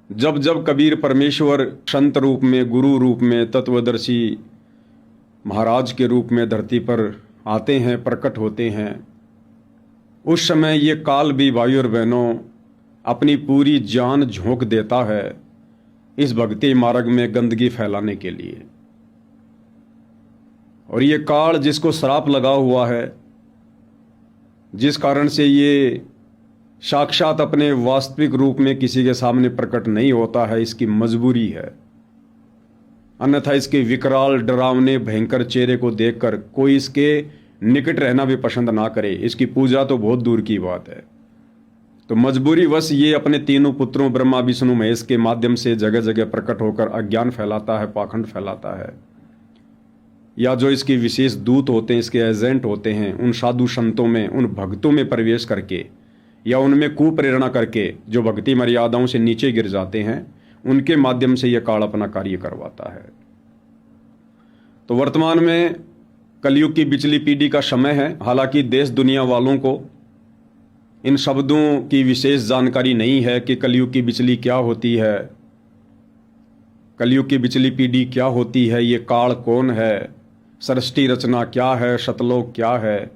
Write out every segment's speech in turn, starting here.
जब जब कबीर परमेश्वर संत रूप में, गुरु रूप में, तत्वदर्शी महाराज के रूप में धरती पर आते हैं, प्रकट होते हैं, उस समय ये काल भी भाई और बहनों अपनी पूरी जान झोंक देता है इस भक्ति मार्ग में गंदगी फैलाने के लिए। और ये काल जिसको श्राप लगा हुआ है, जिस कारण से ये साक्षात अपने वास्तविक रूप में किसी के सामने प्रकट नहीं होता है, इसकी मजबूरी है। अन्यथा इसके विकराल, डरावने, भयंकर चेहरे को देखकर कोई इसके निकट रहना भी पसंद ना करे। इसकी पूजा तो बहुत दूर की बात है। तो मजबूरी वश ये अपने तीनों पुत्रों ब्रह्मा, विष्णु, महेश के माध्यम से जगह जगह प्रकट होकर अज्ञान फैलाता है, पाखंड फैलाता है। या जो इसके विशेष दूत होते हैं, इसके एजेंट होते हैं, उन साधु संतों में, उन भक्तों में प्रवेश करके या उनमें कुप्रेरणा करके जो भक्ति मर्यादाओं से नीचे गिर जाते हैं, उनके माध्यम से यह काल अपना कार्य करवाता है। तो वर्तमान में कलयुग की बिचली पीढ़ी का समय है। हालांकि देश दुनिया वालों को इन शब्दों की विशेष जानकारी नहीं है कि कलयुग की बिचली क्या होती है, कलयुग की बिचली पीढ़ी क्या होती है, ये काल कौन है, सृष्टि रचना क्या है, शतलोक क्या है।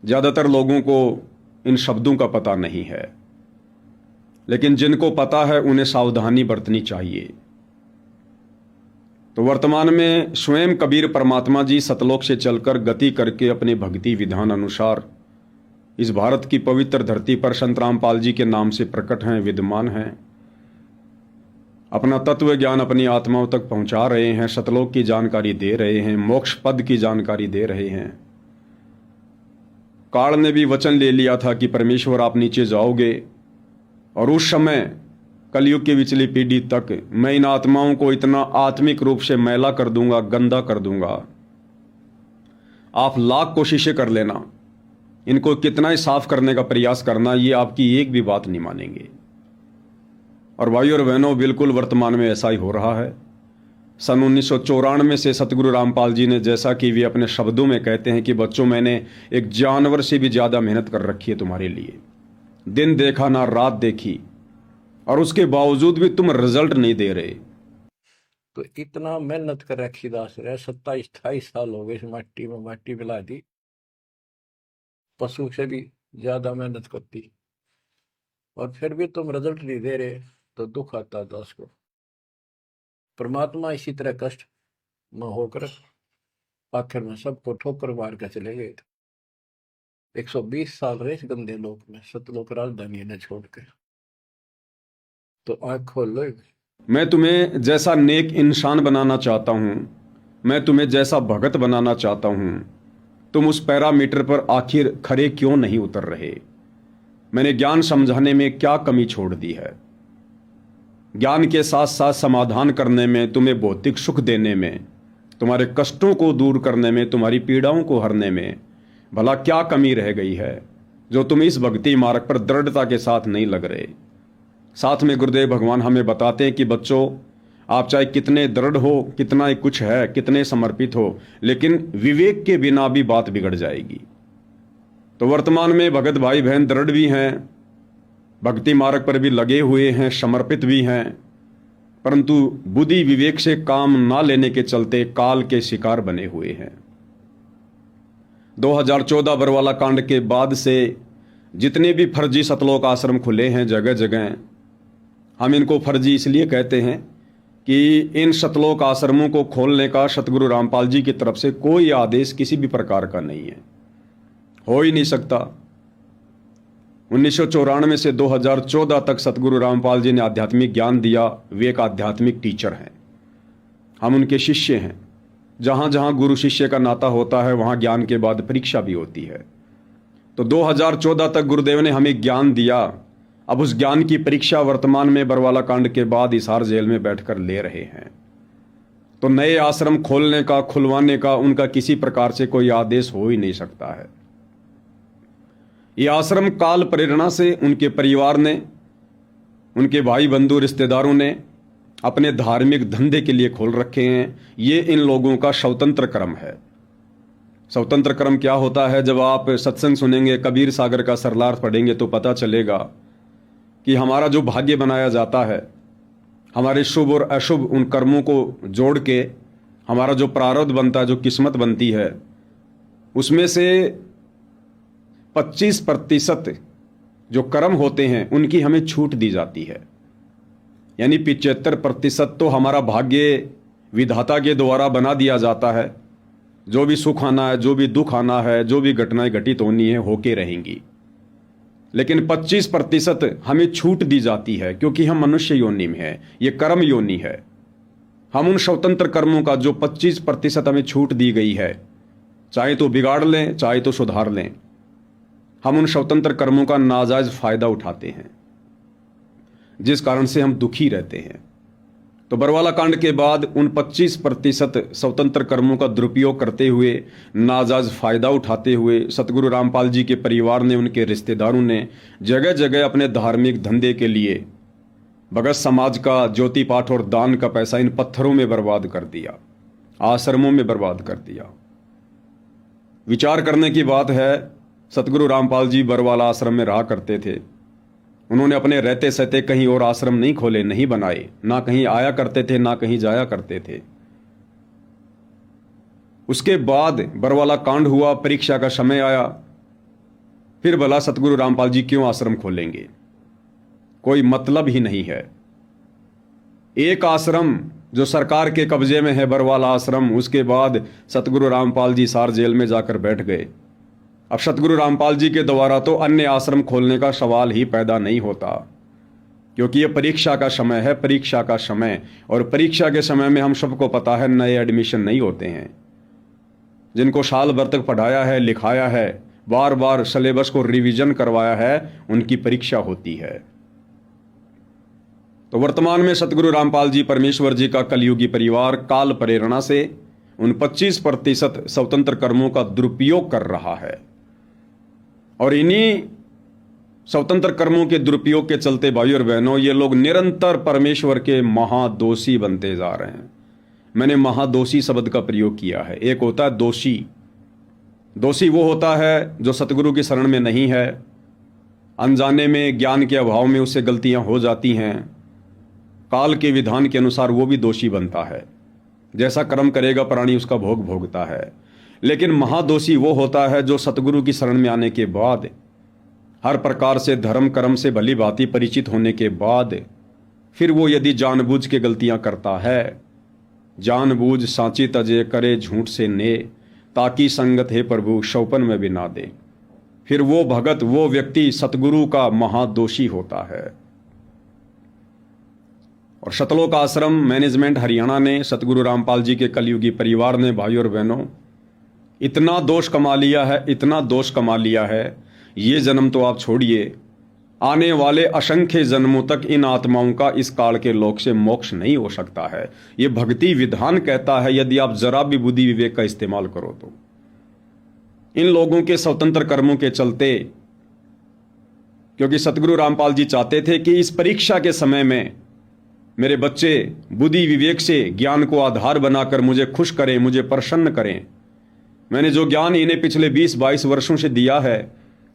ज़्यादातर लोगों को इन शब्दों का पता नहीं है, लेकिन जिनको पता है उन्हें सावधानी बरतनी चाहिए। तो वर्तमान में स्वयं कबीर परमात्मा जी सतलोक से चलकर गति करके अपने भक्ति विधान अनुसार इस भारत की पवित्र धरती पर संत रामपाल जी के नाम से प्रकट हैं, विद्यमान हैं। अपना तत्व ज्ञान अपनी आत्माओं तक पहुंचा रहे हैं, सतलोक की जानकारी दे रहे हैं, मोक्ष पद की जानकारी दे रहे हैं। काल ने भी वचन ले लिया था कि परमेश्वर आप नीचे जाओगे और उस समय कलयुग की बिचली पीढ़ी तक मैं इन आत्माओं को इतना आत्मिक रूप से मैला कर दूंगा, गंदा कर दूंगा। आप लाख कोशिशें कर लेना, इनको कितना ही साफ करने का प्रयास करना, ये आपकी एक भी बात नहीं मानेंगे। और भाई और बहनों, बिल्कुल वर्तमान में ऐसा ही हो रहा है। सन 1994 से सतगुरु रामपाल जी ने, जैसा कि वे अपने शब्दों में कहते हैं कि बच्चों, मैंने एक जानवर से भी ज़्यादा मेहनत कर रखी है तुम्हारे लिए, दिन देखा ना रात देखी, और उसके बावजूद भी तुम रिजल्ट नहीं दे रहे। तो इतना मेहनत कर रखी दास रे, 27-28 साल हो गए इस माटी में माटी मिला दी, पशु से भी ज्यादा मेहनत करती, और फिर भी तुम रिजल्ट नहीं दे रहे, तो दुख आता दास को। परमात्मा इसी तरह कष्ट में होकर आखिर में सबको ठोकर मार कर चले गए थे। 120 साल रहे इस गंदे लोक में, सतलोक राजधानी ने छोड़कर। तो आंख खोल लो। मैं तुम्हें जैसा नेक इंसान बनाना चाहता हूं, मैं तुम्हें जैसा भगत बनाना चाहता हूं, तुम उस पैरामीटर पर आखिर खरे क्यों नहीं उतर रहे? मैंने ज्ञान समझाने में क्या कमी छोड़ दी है? ज्ञान के साथ साथ समाधान करने में, तुम्हें भौतिक सुख देने में, तुम्हारे कष्टों को दूर करने में, तुम्हारी पीड़ाओं को हरने में भला क्या कमी रह गई है जो तुम इस भक्ति मार्ग पर दृढ़ता के साथ नहीं लग रहे? साथ में गुरुदेव भगवान हमें बताते हैं कि बच्चों, आप चाहे कितने दृढ़ हो, कितना ही कुछ है, कितने समर्पित हो, लेकिन विवेक के बिना भी बात बिगड़ जाएगी। तो वर्तमान में भगत भाई बहन दृढ़ भी हैं, भक्ति मार्ग पर भी लगे हुए हैं, समर्पित भी हैं, परंतु बुद्धि विवेक से काम ना लेने के चलते काल के शिकार बने हुए हैं। 2014 बरवाला कांड के बाद से जितने भी फर्जी सतलोक आश्रम खुले हैं जगह जगह, हम इनको फर्जी इसलिए कहते हैं कि इन सतलोक आश्रमों को खोलने का सतगुरु रामपाल जी की तरफ से कोई आदेश किसी भी प्रकार का नहीं है, हो ही नहीं सकता। 1994 से 2014 तक सतगुरु रामपाल जी ने आध्यात्मिक ज्ञान दिया। वे एक आध्यात्मिक टीचर हैं, हम उनके शिष्य हैं। जहाँ जहाँ गुरु शिष्य का नाता होता है वहाँ ज्ञान के बाद परीक्षा भी होती है। तो 2014 तक गुरुदेव ने हमें ज्ञान दिया। अब उस ज्ञान की परीक्षा वर्तमान में बरवाला कांड के बाद हिसार जेल में बैठकर ले रहे हैं। तो नए आश्रम खोलने का, खुलवाने का उनका किसी प्रकार से कोई आदेश हो ही नहीं सकता है। ये आश्रम काल प्रेरणा से उनके परिवार ने, उनके भाई बंधु रिश्तेदारों ने अपने धार्मिक धंधे के लिए खोल रखे हैं। ये इन लोगों का स्वतंत्र कर्म है। स्वतंत्र कर्म क्या होता है? जब आप सत्संग सुनेंगे, कबीर सागर का सरलार्थ पढ़ेंगे तो पता चलेगा कि हमारा जो भाग्य बनाया जाता है, हमारे शुभ और अशुभ उन कर्मों को जोड़ के हमारा जो प्रारब्ध बनता है, जो किस्मत बनती है, उसमें से 25% जो कर्म होते हैं उनकी हमें छूट दी जाती है। यानी 75% तो हमारा भाग्य विधाता के द्वारा बना दिया जाता है। जो भी सुख आना है, जो भी दुख आना है, जो भी घटनाएं घटित होनी है, होके रहेंगी। लेकिन 25% हमें छूट दी जाती है, क्योंकि हम मनुष्य योनि में हैं, ये कर्म योनि है। हम उन स्वतंत्र कर्मों का जो 25% हमें छूट दी गई है, चाहे तो बिगाड़ लें, चाहे तो सुधार लें, हम उन स्वतंत्र कर्मों का नाजायज फायदा उठाते हैं, जिस कारण से हम दुखी रहते हैं। तो बरवाला कांड के बाद उन 25% स्वतंत्र कर्मों का दुरुपयोग करते हुए, नाजायज फायदा उठाते हुए सतगुरु रामपाल जी के परिवार ने, उनके रिश्तेदारों ने जगह जगह अपने धार्मिक धंधे के लिए भगत समाज का ज्योति पाठ और दान का पैसा इन पत्थरों में बर्बाद कर दिया, आश्रमों में बर्बाद कर दिया। विचार करने की बात है, सतगुरु रामपाल जी बरवाला आश्रम में रहा करते थे। उन्होंने अपने रहते सहते कहीं और आश्रम नहीं खोले, नहीं बनाए, ना कहीं आया करते थे, ना कहीं जाया करते थे। उसके बाद बरवाला कांड हुआ, परीक्षा का समय आया, फिर भला सतगुरु रामपाल जी क्यों आश्रम खोलेंगे? कोई मतलब ही नहीं है। एक आश्रम जो सरकार के कब्जे में है, बरवाला आश्रम, उसके बाद सतगुरु रामपाल जी सार जेल में जाकर बैठ गए। अब सतगुरु रामपाल जी के द्वारा तो अन्य आश्रम खोलने का सवाल ही पैदा नहीं होता, क्योंकि ये परीक्षा का समय है, परीक्षा का समय। और परीक्षा के समय में हम सबको पता है, नए एडमिशन नहीं होते हैं। जिनको साल भर तक पढ़ाया है, लिखाया है, बार बार सिलेबस को रिवीजन करवाया है, उनकी परीक्षा होती है। तो वर्तमान में सतगुरु रामपाल जी परमेश्वर जी का कलयुगी परिवार काल प्रेरणा से उन 25% स्वतंत्र कर्मों का दुरुपयोग कर रहा है। और इन्हीं स्वतंत्र कर्मों के दुरुपयोग के चलते भाइयों और बहनों, ये लोग निरंतर परमेश्वर के महादोषी बनते जा रहे हैं। मैंने महादोषी शब्द का प्रयोग किया है। एक होता है दोषी। दोषी वो होता है जो सतगुरु की शरण में नहीं है, अनजाने में, ज्ञान के अभाव में उससे गलतियां हो जाती हैं। काल के विधान के अनुसार वो भी दोषी बनता है। जैसा कर्म करेगा प्राणी उसका भोग भोगता है। लेकिन महादोषी वो होता है जो सतगुरु की शरण में आने के बाद, हर प्रकार से धर्म कर्म से भली भांति परिचित होने के बाद, फिर वो यदि जानबूझ के गलतियां करता है, जानबूझ सांची तजे करे झूठ से ने, ताकि संगत है प्रभु शौपन में भी ना दे, फिर वो भगत, वो व्यक्ति सतगुरु का महादोषी होता है। और सतलोक आश्रम मैनेजमेंट हरियाणा ने, सतगुरु रामपाल जी के कलयुगी परिवार ने भाइयों और बहनों इतना दोष कमा लिया है, इतना दोष कमा लिया है, ये जन्म तो आप छोड़िए, आने वाले असंख्य जन्मों तक इन आत्माओं का इस काल के लोक से मोक्ष नहीं हो सकता है। ये भक्ति विधान कहता है, यदि आप जरा भी बुद्धि विवेक का इस्तेमाल करो तो। इन लोगों के स्वतंत्र कर्मों के चलते, क्योंकि सतगुरु रामपाल जी चाहते थे कि इस परीक्षा के समय में मेरे बच्चे बुद्धि विवेक से ज्ञान को आधार बनाकर मुझे खुश करें, मुझे प्रसन्न करें। मैंने जो ज्ञान इन्हें पिछले 20-22 वर्षों से दिया है,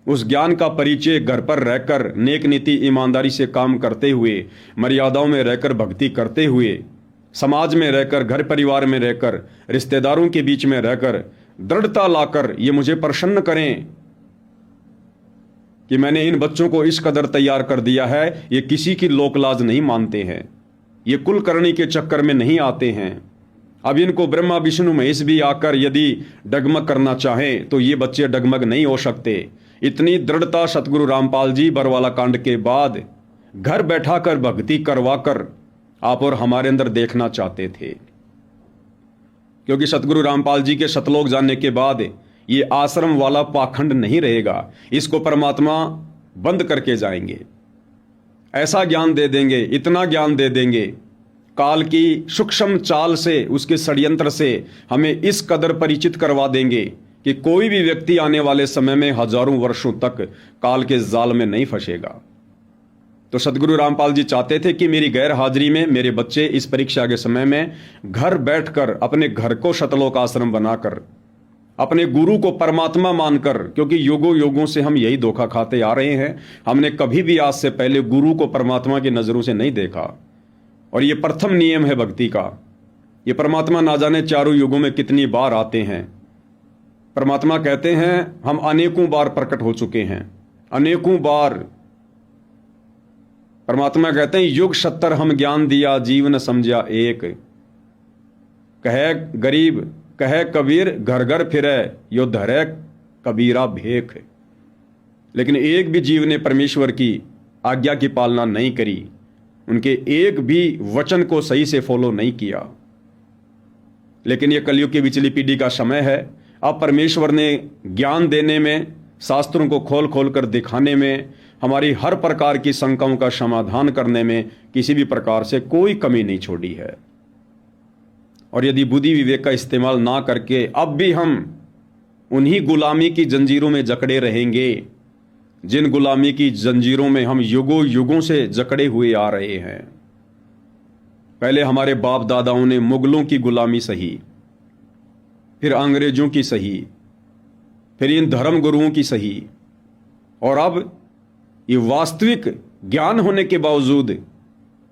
उस ज्ञान का परिचय घर पर रहकर, नेक नीति ईमानदारी से काम करते हुए, मर्यादाओं में रहकर, भक्ति करते हुए, समाज में रहकर, घर परिवार में रहकर, रिश्तेदारों के बीच में रहकर दृढ़ता लाकर ये मुझे प्रसन्न करें कि मैंने इन बच्चों को इस कदर तैयार कर दिया है, ये किसी की लोकलाज नहीं मानते हैं, ये कुलकर्णी के चक्कर में नहीं आते हैं। अब इनको ब्रह्मा विष्णु महेश भी आकर यदि डगमग करना चाहें तो ये बच्चे डगमग नहीं हो सकते। इतनी दृढ़ता सतगुरु रामपाल जी बरवाला कांड के बाद घर बैठा कर, भक्ति करवा कर आप और हमारे अंदर देखना चाहते थे। क्योंकि सतगुरु रामपाल जी के सतलोक जाने के बाद ये आश्रम वाला पाखंड नहीं रहेगा, इसको परमात्मा बंद करके जाएंगे। ऐसा ज्ञान दे देंगे, इतना ज्ञान दे देंगे, काल की सूक्ष्म चाल से, उसके षड्यंत्र से हमें इस कदर परिचित करवा देंगे कि कोई भी व्यक्ति आने वाले समय में हजारों वर्षों तक काल के जाल में नहीं फंसेगा। तो सतगुरु रामपाल जी चाहते थे कि मेरी गैर हाजिरी में मेरे बच्चे इस परीक्षा के समय में घर बैठकर अपने घर को सतलोक आश्रम बनाकर अपने गुरु को परमात्मा मानकर, क्योंकि युगों युगों से हम यही धोखा खाते आ रहे हैं। हमने कभी भी आज से पहले गुरु को परमात्मा की नजरों से नहीं देखा, और ये प्रथम नियम है भक्ति का। ये परमात्मा ना जाने चारों युगों में कितनी बार आते हैं। परमात्मा कहते हैं हम अनेकों बार प्रकट हो चुके हैं, अनेकों बार। परमात्मा कहते हैं युग 70 हम ज्ञान दिया, जीव न समझा एक। कहे गरीब कहे कबीर, घर घर फिरे यो धरे कबीरा भेख। लेकिन एक भी जीव ने परमेश्वर की आज्ञा की पालना नहीं करी, उनके एक भी वचन को सही से फॉलो नहीं किया। लेकिन यह कलयुग की बिचली पीढ़ी का समय है। अब परमेश्वर ने ज्ञान देने में, शास्त्रों को खोल खोल कर दिखाने में, हमारी हर प्रकार की शंकाओं का समाधान करने में किसी भी प्रकार से कोई कमी नहीं छोड़ी है। और यदि बुद्धि विवेक का इस्तेमाल ना करके अब भी हम उन्हीं गुलामी की जंजीरों में जकड़े रहेंगे, जिन गुलामी की जंजीरों में हम युगों युगों से जकड़े हुए आ रहे हैं। पहले हमारे बाप दादाओं ने मुगलों की गुलामी सही, फिर अंग्रेजों की सही, फिर इन धर्म गुरुओं की सही, और अब ये वास्तविक ज्ञान होने के बावजूद,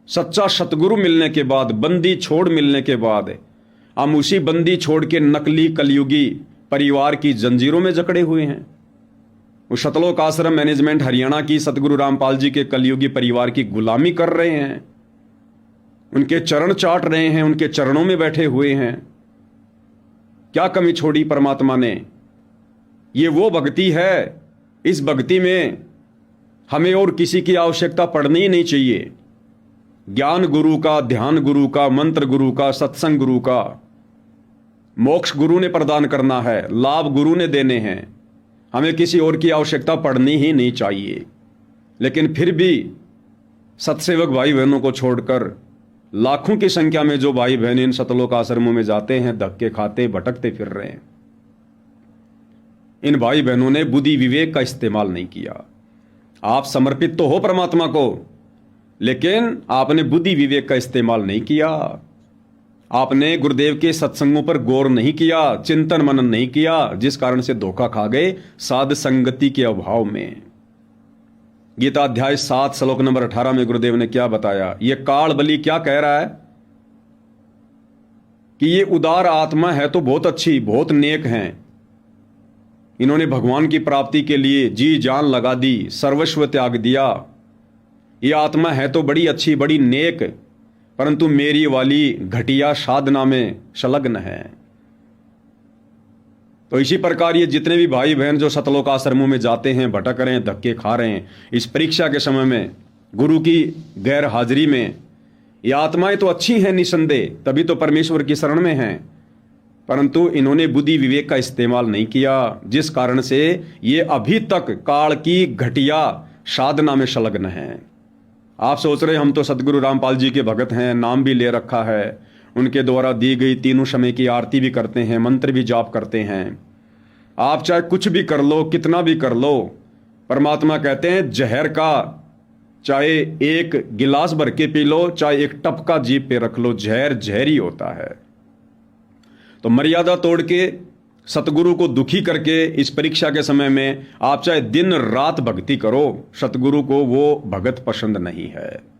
सच्चा सतगुरु मिलने के बाद, बंदी छोड़ मिलने के बाद, हम उसी बंदी छोड़ के नकली कलयुगी परिवार की जंजीरों में जकड़े हुए हैं। वो सतलोक आश्रम मैनेजमेंट हरियाणा की सतगुरु रामपाल जी के कलयुगी परिवार की गुलामी कर रहे हैं, उनके चरण चाट रहे हैं, उनके चरणों में बैठे हुए हैं। क्या कमी छोड़ी परमात्मा ने? ये वो भक्ति है, इस भक्ति में हमें और किसी की आवश्यकता पड़नी ही नहीं चाहिए। ज्ञान गुरु का, ध्यान गुरु का, मंत्र गुरु का, सत्संग गुरु का, मोक्ष गुरु ने प्रदान करना है, लाभ गुरु ने देने हैं। हमें किसी और की आवश्यकता पड़नी ही नहीं चाहिए। लेकिन फिर भी सत्सेवक भाई बहनों को छोड़कर लाखों की संख्या में जो भाई बहन इन सतलोक आश्रमों में जाते हैं, धक्के खाते भटकते फिर रहे हैं। इन भाई बहनों ने बुद्धि विवेक का इस्तेमाल नहीं किया। आप समर्पित तो हो परमात्मा को, लेकिन आपने बुद्धि विवेक का इस्तेमाल नहीं किया। आपने गुरुदेव के सत्संगों पर गौर नहीं किया, चिंतन मनन नहीं किया, जिस कारण से धोखा खा गए साध संगति के अभाव में। गीता अध्याय 7 श्लोक नंबर 18 में गुरुदेव ने क्या बताया? ये काल बलि क्या कह रहा है कि ये उदार आत्मा है तो बहुत अच्छी, बहुत नेक हैं, इन्होंने भगवान की प्राप्ति के लिए जी जान लगा दी, सर्वस्व त्याग दिया। ये आत्मा है तो बड़ी अच्छी, बड़ी नेक, परंतु मेरी वाली घटिया साधना में संलग्न है। तो इसी प्रकार ये जितने भी भाई बहन जो सतलोक आश्रमों में जाते हैं, भटक रहे हैं, धक्के खा रहे हैं, इस परीक्षा के समय में गुरु की गैर हाजिरी में, ये आत्माएं तो अच्छी हैं निसंदेह, तभी तो परमेश्वर की शरण में हैं, परंतु इन्होंने बुद्धि विवेक का इस्तेमाल नहीं किया, जिस कारण से ये अभी तक काल की घटिया साधना में संलग्न हैं। आप सोच रहे हम तो सतगुरु रामपाल जी के भगत हैं, नाम भी ले रखा है, उनके द्वारा दी गई तीनों समय की आरती भी करते हैं, मंत्र भी जाप करते हैं। आप चाहे कुछ भी कर लो, कितना भी कर लो, परमात्मा कहते हैं जहर का चाहे एक गिलास भर के पी लो, चाहे एक टपका जीभ पे रख लो, जहर जहर ही होता है। तो मर्यादा तोड़ के, सतगुरु को दुखी करके इस परीक्षा के समय में आप चाहे दिन रात भक्ति करो, सतगुरु को वो भगत पसंद नहीं है।